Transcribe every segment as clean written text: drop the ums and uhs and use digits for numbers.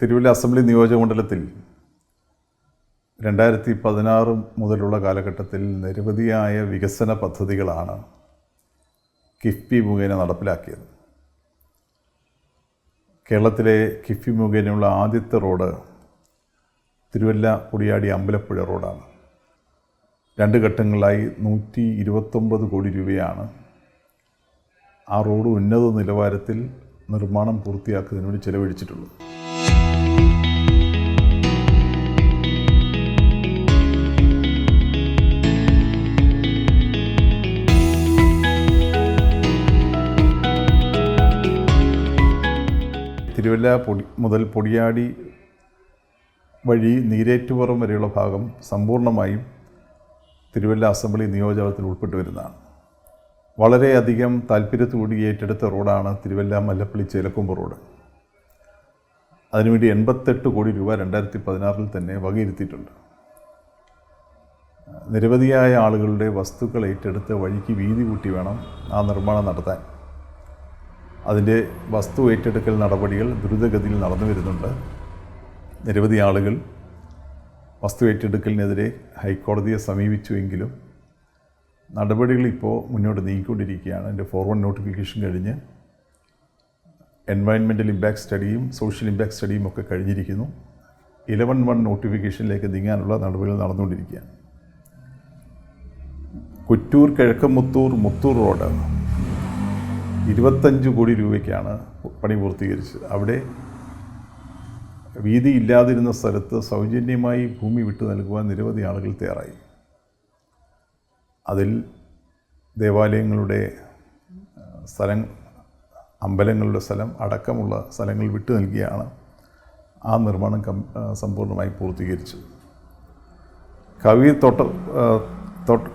Thiruvalla assembly നിയോജകമണ്ഡലത്തിൽ 2016 മുതലുള്ള കാലഘട്ടത്തിൽ നിരവധിയായ വികസന പദ്ധതികളാണ് കിഫ്ബി മുഖേന നടപ്പിലാക്കിയത്. കേരളത്തിലെ കിഫ്ബി മുഖേനയുള്ള ആദ്യത്തെ റോഡ് തിരുവല്ല പൊടിയാടി അമ്പലപ്പുഴ റോഡാണ്. 2 ഘട്ടങ്ങളിലായി 129 കോടി രൂപയാണ് ആ റോഡ് ഉന്നത നിലവാരത്തിൽ നിർമ്മാണം പൂർത്തിയാക്കുന്നതിന് വേണ്ടി ചെലവഴിച്ചിട്ടുള്ളത്. തിരുവല്ല മുതൽ പൊടിയാടി വഴി നീരേറ്റുപുറം വരെയുള്ള ഭാഗം സമ്പൂർണ്ണമായും തിരുവല്ല അസംബ്ലി നിയോജകത്തിൽ ഉൾപ്പെട്ടു വരുന്നതാണ്. വളരെയധികം താല്പര്യത്തോടെ ഏറ്റെടുത്ത റോഡാണ് തിരുവല്ല മല്ലപ്പള്ളി ചേലക്കൊമ്പ് റോഡ്. അതിനുവേണ്ടി 88 കോടി രൂപ 2016 തന്നെ വകയിരുത്തിയിട്ടുണ്ട്. നിരവധിയായ ആളുകളുടെ വസ്തുക്കൾ ഏറ്റെടുത്ത് വഴിക്ക് വീതി കൂട്ടി വേണം ആ നിർമ്മാണം നടത്താൻ. അതിൻ്റെ വസ്തു ഏറ്റെടുക്കൽ നടപടികൾ ദ്രുതഗതിയിൽ നടന്നു വരുന്നുണ്ട്. നിരവധി ആളുകൾ വസ്തു ഏറ്റെടുക്കലിനെതിരെ ഹൈക്കോടതിയെ സമീപിച്ചുവെങ്കിലും നടപടികൾ ഇപ്പോൾ മുന്നോട്ട് നീങ്ങിക്കൊണ്ടിരിക്കുകയാണ്. എൻ്റെ ഫോർവേഡ് നോട്ടിഫിക്കേഷൻ കഴിഞ്ഞ് എൻവയൺമെൻറ്റൽ ഇമ്പാക്ട് സ്റ്റഡിയും സോഷ്യൽ ഇമ്പാക്ട് സ്റ്റഡിയും ഒക്കെ കഴിഞ്ഞിരിക്കുന്നു. 11-1 നോട്ടിഫിക്കേഷനിലേക്ക് നീങ്ങാനുള്ള നടപടികൾ നടന്നുകൊണ്ടിരിക്കുകയാണ്. കുറ്റൂർ മുത്തൂർ റോഡ് 25 കോടി രൂപയ്ക്കാണ് പണി പൂർത്തീകരിച്ചത്. അവിടെ വീതി ഇല്ലാതിരുന്ന സ്ഥലത്ത് സൗജന്യമായി ഭൂമി വിട്ടു നൽകുവാൻ നിരവധി ആളുകൾ തയ്യാറായി. അതിൽ ദേവാലയങ്ങളുടെ സ്ഥലം, അമ്പലങ്ങളുടെ സ്ഥലം അടക്കമുള്ള സ്ഥലങ്ങൾ വിട്ടു നൽകിയാണ് ആ നിർമ്മാണം സമ്പൂർണ്ണമായി പൂർത്തീകരിച്ചത്.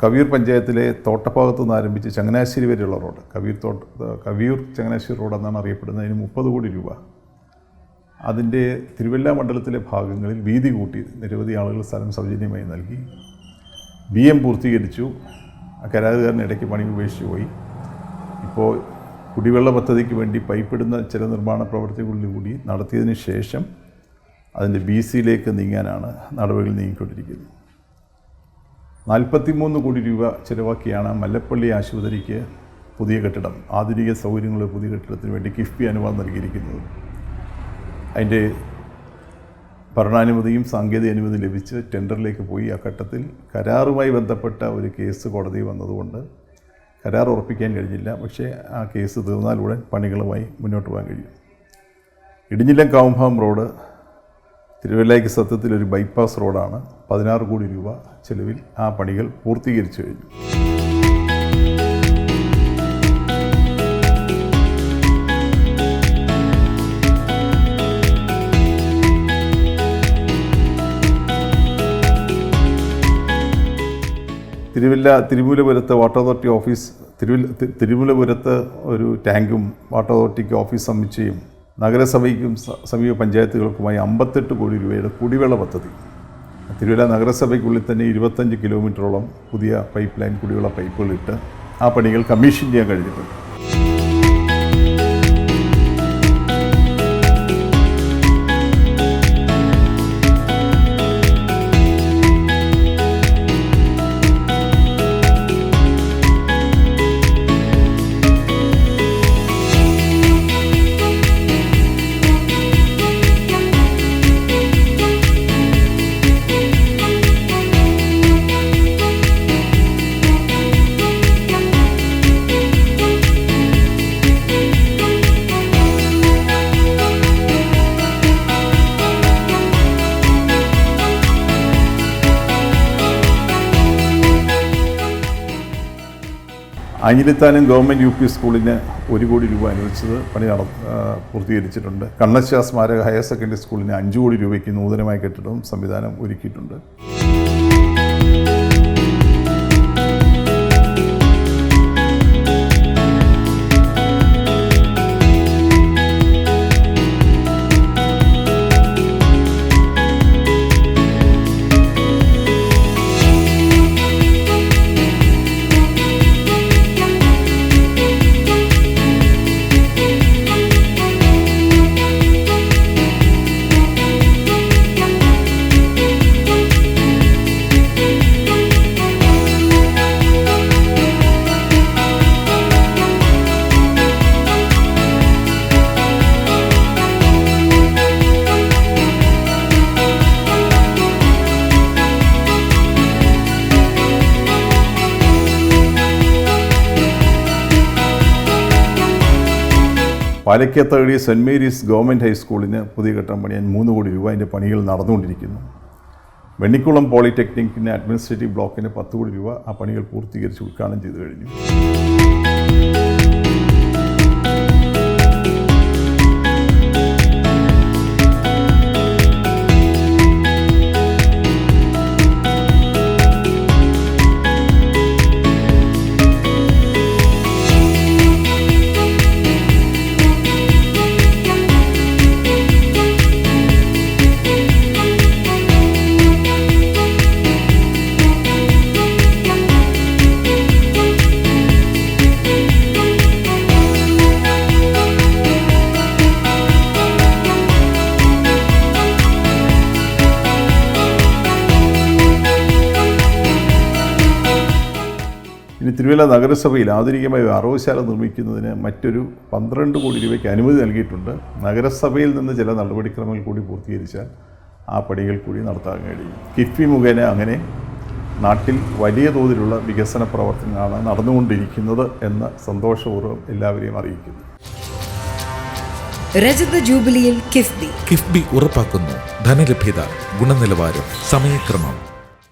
കവിയൂർ പഞ്ചായത്തിലെ തോട്ടഭാഗത്തു നിന്ന് ആരംഭിച്ച് ചങ്ങനാശ്ശേരി വരെയുള്ള റോഡ്, കവിയൂർ ചങ്ങനാശ്ശേരി റോഡ് എന്നാണ് അറിയപ്പെടുന്നത്. അതിന് 30 കോടി രൂപ അതിൻ്റെ തിരുവല്ല മണ്ഡലത്തിലെ ഭാഗങ്ങളിൽ വീതി കൂട്ടി നിരവധി ആളുകൾ സ്ഥലം സൗജന്യമായി നൽകി. BM പൂർത്തീകരിച്ചു. കരാറുകാരൻ ഇടയ്ക്ക് പണി ഉപേക്ഷിച്ച് പോയി. ഇപ്പോൾ കുടിവെള്ള പദ്ധതിക്ക് വേണ്ടി പൈപ്പിടുന്ന ചില നിർമ്മാണ പ്രവർത്തികളിലൂടി നടത്തിയതിന് ശേഷം അതിൻ്റെ BCയിലേക്ക് നീങ്ങാനാണ് നടപടികൾ നീങ്ങിക്കൊണ്ടിരിക്കുന്നത്. 43 കോടി രൂപ ചിലവാക്കിയാണ് മല്ലപ്പള്ളി ആശുപത്രിക്ക് പുതിയ കെട്ടിടം, ആധുനിക സൗകര്യങ്ങളുടെ പുതിയ കെട്ടിടത്തിന് വേണ്ടി കിഫ്ബി അനുവാദം നൽകിയിരിക്കുന്നത്. അതിൻ്റെ ഭരണാനുമതിയും സാങ്കേതിക അനുമതിയും ലഭിച്ച് ടെൻഡറിലേക്ക് പോയി. ആ ഘട്ടത്തിൽ കരാറുമായി ബന്ധപ്പെട്ട ഒരു കേസ് കോടതി വന്നതുകൊണ്ട് കരാർ ഉറപ്പിക്കാൻ കഴിഞ്ഞില്ല. പക്ഷേ ആ കേസ് തീർന്നാലുടൻ പണികളുമായി മുന്നോട്ട് പോകാൻ കഴിയും. ഇടിഞ്ഞില്ലം കാവുംഭാഗം റോഡ് തിരുവല്ലയ്ക്ക് സത്യത്തിൽ ഒരു ബൈപ്പാസ് റോഡാണ്. 16 കോടി രൂപ ചെലവിൽ ആ പണികൾ പൂർത്തീകരിച്ചു കഴിഞ്ഞു. തിരുമൂലപുരത്ത് വാട്ടർ അതോറിറ്റി ഓഫീസ്, തിരുമൂലപുരത്ത് ഒരു ടാങ്കും വാട്ടർ അതോറിറ്റിക്ക് ഓഫീസ് സമുച്ചയം, നഗരസഭയ്ക്കും സമീപ പഞ്ചായത്തുകൾക്കുമായി 58 കോടി രൂപയുടെ കുടിവെള്ള പദ്ധതി. തിരുവല്ല നഗരസഭയ്ക്കുള്ളിൽ തന്നെ 25 കിലോമീറ്ററോളം പുതിയ പൈപ്പ് ലൈൻ കുടിവെള്ള പൈപ്പുകളിട്ട് ആ പണികൾ കമ്മീഷൻ ചെയ്യാൻ കഴിഞ്ഞിട്ടുണ്ട്. അഞ്ഞിലിത്താനം ഗവൺമെൻറ് UP സ്കൂളിന് 1 കോടി രൂപ അനുവദിച്ചത് പണി പൂർത്തീകരിച്ചിട്ടുണ്ട്. കണ്ണശ്ശ സ്മാരക ഹയർ സെക്കൻഡറി സ്കൂളിന് 5 കോടി രൂപയ്ക്ക് നൂതനമായ കെട്ടിടവും സംവിധാനം ഒരുക്കിയിട്ടുണ്ട്. പാലക്കത്തടി സെൻറ്റ് മേരീസ് ഗവൺമെൻറ് ഹൈസ്കൂളിന് പുതിയ കെട്ടിടം പണിയാൻ 3 കോടി രൂപ അതിൻ്റെ പണികൾ നടന്നുകൊണ്ടിരിക്കുന്നു. വെണ്ണിക്കുളം പോളിടെക്നിക്കിന് അഡ്മിനിസ്ട്രേറ്റീവ് ബ്ലോക്കിന് 10 കോടി രൂപ ആ പണികൾ പൂർത്തീകരിച്ച് ഉദ്ഘാടനം ചെയ്തു കഴിഞ്ഞു. ഇനി തിരുവല്ല നഗരസഭയിൽ ആധുനികമായ അറവുശാല നിർമ്മിക്കുന്നതിന് മറ്റൊരു 12 കോടി രൂപയ്ക്ക് അനുമതി നൽകിയിട്ടുണ്ട്. നഗരസഭയിൽ നിന്ന് ചില നടപടിക്രമങ്ങൾ കൂടി പൂർത്തീകരിച്ചാൽ ആ പണികൾ കൂടി നടത്താൻ കഴിയും. കിഫ്ബി മുഖേന അങ്ങനെ നാട്ടിൽ വലിയ തോതിലുള്ള വികസന പ്രവർത്തനങ്ങളാണ് നടന്നുകൊണ്ടിരിക്കുന്നത് എന്ന് സന്തോഷപൂർവ്വം എല്ലാവരെയും അറിയിക്കുന്നു. രജത ജൂബിലിയിൽ കിഫ്ബി ഉറപ്പാക്കുന്നു ധനലഭ്യത, ഗുണനിലവാരം, സമയക്രമം.